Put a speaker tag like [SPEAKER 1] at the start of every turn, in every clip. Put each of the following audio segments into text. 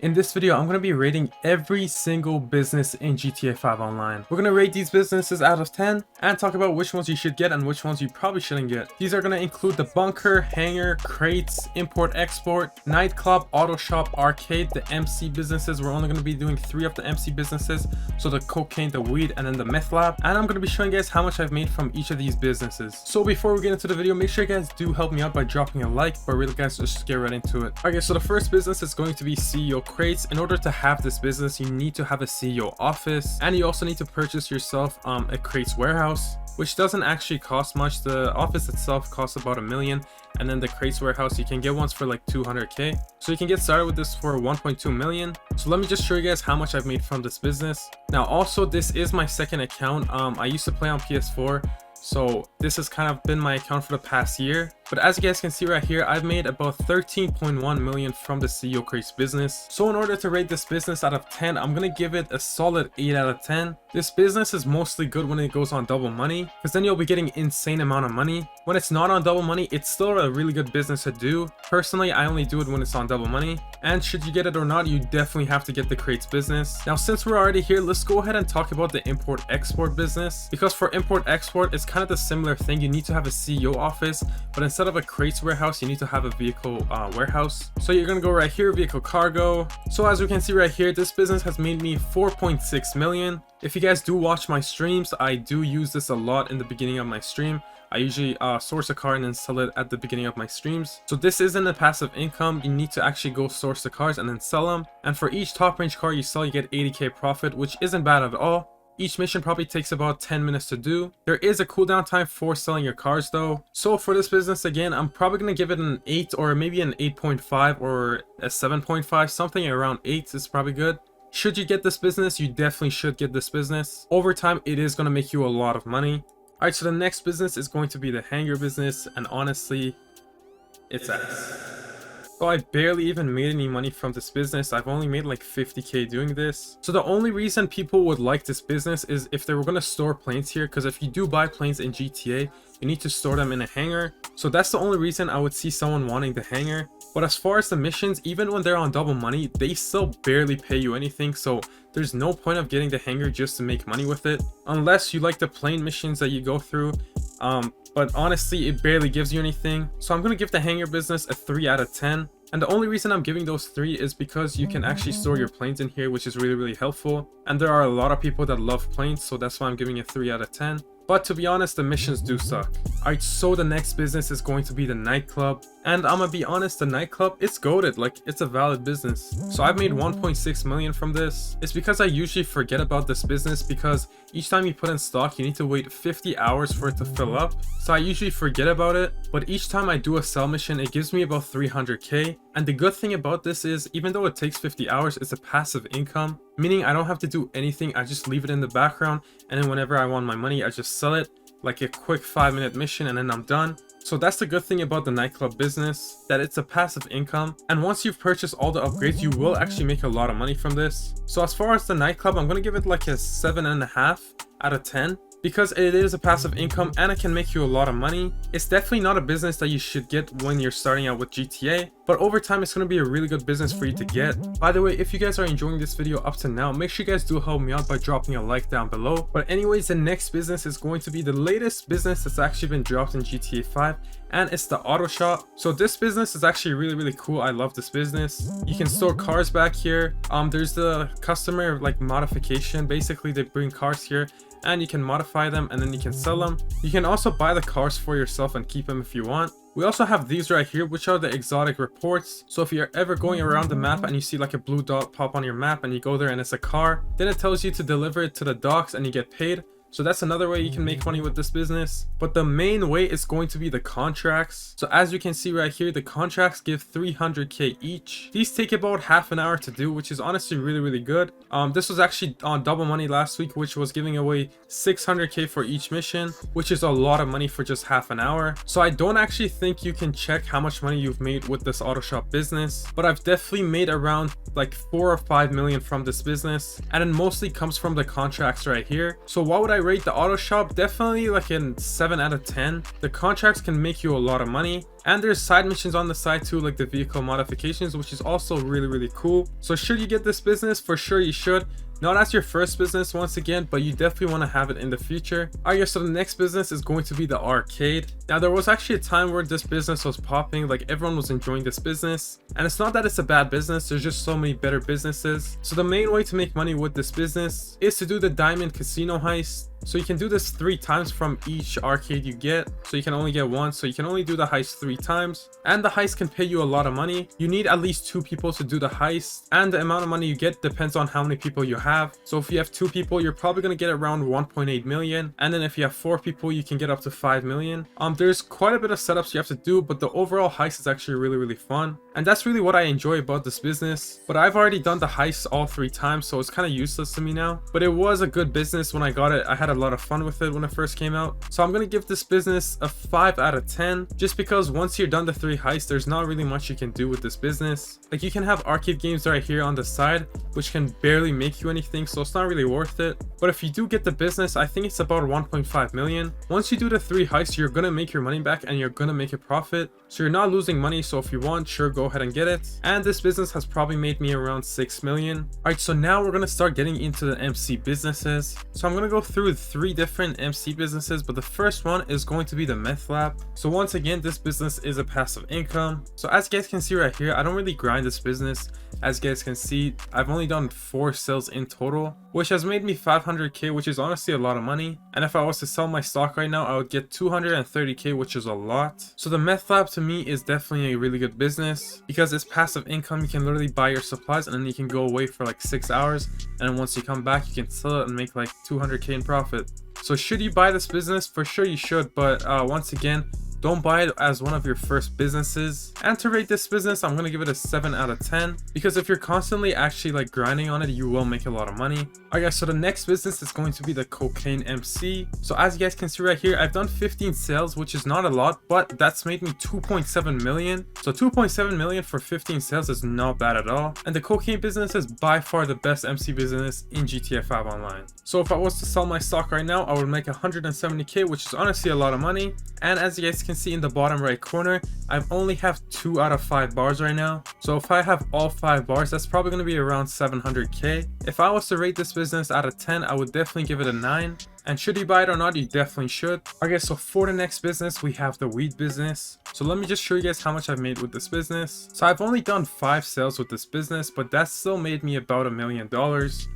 [SPEAKER 1] In this video, I'm going to be rating every single business in GTA 5 Online. We're going to rate these businesses out of 10 and talk about which ones you should get and which ones you probably shouldn't get. These are going to include the bunker, hangar, crates, import-export, nightclub, Autoshop, arcade, the MC businesses. We're only going to be doing 3 of the MC businesses, so the cocaine, the weed, and then the meth lab. And I'm going to be showing you guys how much I've made from each of these businesses. So before we get into the video, make sure you guys do help me out by dropping a like, but really guys, just get right into it. Okay, so the first business is going to be CEO crates. In order to have this business, you need to have a CEO office, and you also need to purchase yourself a crates warehouse, which doesn't actually cost much. The office itself costs about $1 million, and then the crates warehouse, you can get ones for like 200k. So you can get started with this for 1.2 million. So let me just show you guys how much I've made from this business. Now also, this is my second account. I used to play on PS4, so this has kind of been my account for the past year. But as you guys can see right here, I've made about 13.1 million from the CEO Crates business. So in order to rate this business out of 10, I'm going to give it a solid 8 out of 10. This business is mostly good when it goes on double money, because then you'll be getting insane amount of money. When it's not on double money, it's still a really good business to do. Personally, I only do it when it's on double money. And should you get it or not, you definitely have to get the crates business. Now, since we're already here, let's go ahead and talk about the import-export business. Because for import-export, it's kind of the similar thing. You need to have a CEO office, but instead of a crates warehouse, you need to have a vehicle warehouse. So you're gonna go right here, vehicle cargo. So as we can see right here, this business has made me 4.6 million. If you guys do watch my streams, I do use this a lot in the beginning of my stream. I usually source a car and then sell it at the beginning of my streams. So this isn't a passive income. You need to actually go source the cars and then sell them. And for each top range car you sell, you get 80k profit, which isn't bad at all. Each mission probably takes about 10 minutes to do. There is a cooldown time for selling your cars though. So for this business, again, I'm probably going to give it an 8 or maybe an 8.5 or a 7.5. Something around 8 is probably good. Should you get this business? You definitely should get this business. Over time, it is going to make you a lot of money. Alright, so the next business is going to be the hangar business, and honestly, it's ass. So I barely even made any money from this business. I've only made like 50k doing this. So the only reason people would like this business is if they were going to store planes here, because if you do buy planes in GTA, you need to store them in a hangar. So that's the only reason I would see someone wanting the hangar. But as far as the missions, even when they're on double money, they still barely pay you anything. So there's no point of getting the hangar just to make money with it, unless you like the plane missions that you go through. But honestly, it barely gives you anything. So I'm going to give the hangar business a 3 out of 10. And the only reason I'm giving those 3 is because you can actually store your planes in here, which is really, really helpful. And there are a lot of people that love planes, so that's why I'm giving it 3 out of 10. But to be honest, the missions do suck. Alright, so the next business is going to be the nightclub. And I'm gonna be honest, the nightclub, it's goated. Like, it's a valid business. So I've made 1.6 million from this. It's because I usually forget about this business, because each time you put in stock, you need to wait 50 hours for it to fill up. So I usually forget about it. But each time I do a sell mission, it gives me about 300k. And the good thing about this is, even though it takes 50 hours, it's a passive income. Meaning I don't have to do anything. I just leave it in the background. And then whenever I want my money, I just sell it. Like a quick 5-minute mission, and then I'm done. So that's the good thing about the nightclub business, that it's a passive income. And once you've purchased all the upgrades, you will actually make a lot of money from this. So as far as the nightclub, I'm going to give it like a 7.5 out of 10. Because it is a passive income and it can make you a lot of money. It's definitely not a business that you should get when you're starting out with GTA, but over time it's going to be a really good business for you to get. By the way, if you guys are enjoying this video up to now, make sure you guys do help me out by dropping a like down below. But anyways, the next business is going to be the latest business that's actually been dropped in GTA 5, and it's the Autoshop. So this business is actually really cool. I love this business. You can store cars back here. There's the customer like modification. Basically, they bring cars here and you can modify them and then you can sell them. You can also buy the cars for yourself and keep them if you want. We also have these right here, which are the exotic reports. So if you're ever going around the map and you see like a blue dot pop on your map and you go there and it's a car, then it tells you to deliver it to the docks and you get paid. So that's another way you can make money with this business. But the main way is going to be the contracts. So as you can see right here, the contracts give 300k each. These take about half an hour to do, which is honestly really good. This was actually on double money last week, which was giving away 600k for each mission, which is a lot of money for just half an hour. So I don't actually think you can check how much money you've made with this Autoshop business, but I've definitely made around like 4 or 5 million from this business, and it mostly comes from the contracts right here. So what would I rate the Autoshop? Definitely like a 7 out of 10. The contracts can make you a lot of money, And there's side missions on the side too, like the vehicle modifications, which is also really cool. So should you get this business? For sure you should. Not as your first business once again, but you definitely want to have it in the future. Alright, so the next business is going to be the arcade. Now there was actually a time where this business was popping, like everyone was enjoying this business. And it's not that it's a bad business, there's just so many better businesses. So the main way to make money with this business is to do the diamond casino heist. So you can do this 3 times from each arcade you get. So you can only get one, so you can only do the heist 3 times. And the heist can pay you a lot of money. You need at least 2 people to do the heist, and the amount of money you get depends on how many people you have. So if you have 2 people, you're probably going to get around 1.8 million, and then if you have 4 people, you can get up to 5 million. There's quite a bit of setups you have to do, but the overall heist is actually really fun, and that's really what I enjoy about this business. But I've already done the heist all 3 times, so it's kind of useless to me now, but it was a good business when I got it. I had a lot of fun with it when it first came out, so I'm gonna give this business a 5 out of 10, just because once you're done the 3 heists, there's not really much you can do with this business. Like, you can have arcade games right here on the side, which can barely make you anything, so it's not really worth it. But if you do get the business, I think it's about 1.5 million. Once you do the 3 heists, you're gonna make your money back and you're gonna make a profit, so you're not losing money. So if you want, sure, go ahead and get it. And this business has probably made me around 6 million. Alright, so now we're gonna start getting into the MC businesses. So I'm gonna go through 3 different MC businesses, but the first one is going to be the Meth Lab. So once again, this business is a passive income. So as you guys can see right here, I don't really grind this business. As you guys can see, I've only done 4 sales in total, which has made me 500k, which is honestly a lot of money. And if I was to sell my stock right now, I would get 230k, which is a lot. So the Meth Lab to me is definitely a really good business because it's passive income. You can literally buy your supplies and then you can go away for like 6 hours, and then once you come back, you can sell it and make like 200k in profit. So should you buy this business? For sure you should, but once again, don't buy it as one of your first businesses. And to rate this business, I'm gonna give it a 7 out of 10, because if you're constantly actually like grinding on it, you will make a lot of money. Alright guys, so the next business is going to be the cocaine MC. So as you guys can see right here, I've done 15 sales, which is not a lot, but that's made me 2.7 million. So 2.7 million for 15 sales is not bad at all. And the cocaine business is by far the best MC business in GTA 5 Online. So if I was to sell my stock right now, I would make 170k, which is honestly a lot of money. And as you guys can see in the bottom right corner, I only have 2 out of 5 bars right now. So if I have all 5 bars, that's probably going to be around 700k. If I was to rate this business out of 10, I would definitely give it a 9. And should you buy it or not, you definitely should. Okay, so for the next business, we have the weed business. So let me just show you guys how much I've made with this business. So I've only done 5 sales with this business, but that still made me about $1 million.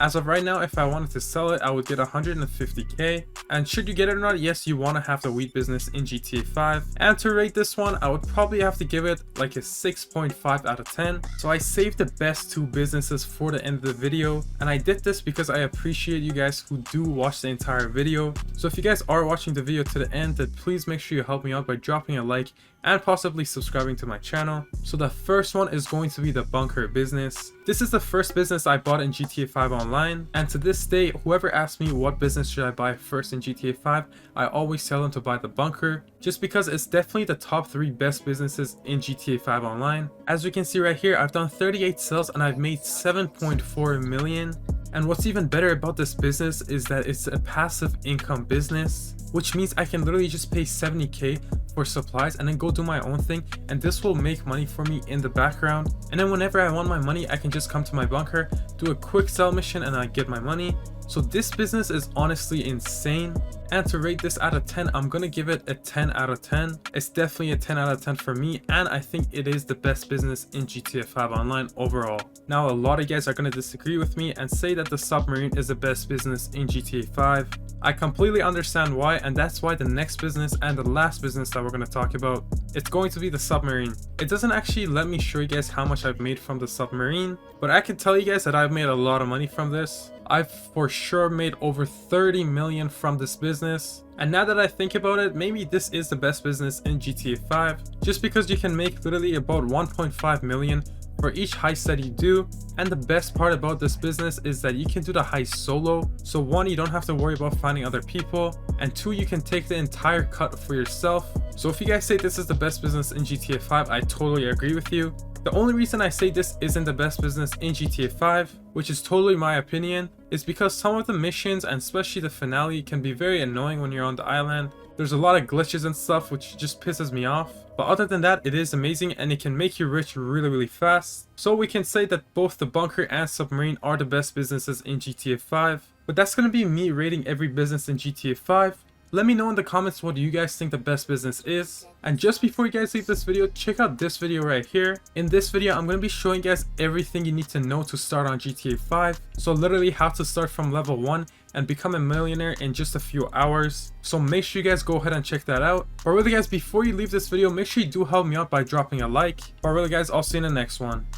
[SPEAKER 1] As of right now, if I wanted to sell it, I would get 150k. And should you get it or not, yes, you want to have the weed business in GTA 5. And to rate this one, I would probably have to give it like a 6.5 out of 10. So I saved the best 2 businesses for the end of the video. And I did this because I appreciate you guys who do watch the entire video. So if you guys are watching the video to the end, then please make sure you help me out by dropping a like and possibly subscribing to my channel. So the first one is going to be the bunker business. This is the first business I bought in GTA 5 Online, and to this day, whoever asks me what business should I buy first in GTA 5, I always tell them to buy the bunker, just because it's definitely the top 3 best businesses in GTA 5 Online. As you can see right here, I've done 38 sales and I've made 7.4 million. And what's even better about this business is that it's a passive income business, which means I can literally just pay 70k for supplies and then go do my own thing, and this will make money for me in the background. And then whenever I want my money, I can just come to my bunker, do a quick sell mission, and I get my money. So this business is honestly insane. And to rate this out of 10, I'm gonna give it a 10 out of 10. It's definitely a 10 out of 10 for me, and I think it is the best business in GTA 5 Online overall. Now, a lot of you guys are gonna disagree with me and say that the Submarine is the best business in GTA 5. I completely understand why, and that's why the next business and the last business that we're gonna talk about, it's going to be the Submarine. It doesn't actually let me show you guys how much I've made from the Submarine, but I can tell you guys that I've made a lot of money from this. I've for sure made over 30 million from this business. And now that I think about it, maybe this is the best business in GTA 5, just because you can make literally about 1.5 million for each heist that you do. And the best part about this business is that you can do the heist solo. So 1, you don't have to worry about finding other people, and 2, you can take the entire cut for yourself. So if you guys say this is the best business in GTA 5, I totally agree with you. The only reason I say this isn't the best business in GTA 5, which is totally my opinion, is because some of the missions and especially the finale can be very annoying when you're on the island. There's a lot of glitches and stuff which just pisses me off. But other than that, it is amazing and it can make you rich really fast. So we can say that both the bunker and submarine are the best businesses in GTA 5. But that's gonna be me rating every business in GTA 5. Let me know in the comments what you guys think the best business is. And just before you guys leave this video, check out this video right here. In this video, I'm going to be showing you guys everything you need to know to start on GTA 5. So literally how to start from level 1 and become a millionaire in just a few hours. So make sure you guys go ahead and check that out. But really guys, before you leave this video, make sure you do help me out by dropping a like. But really guys, I'll see you in the next one.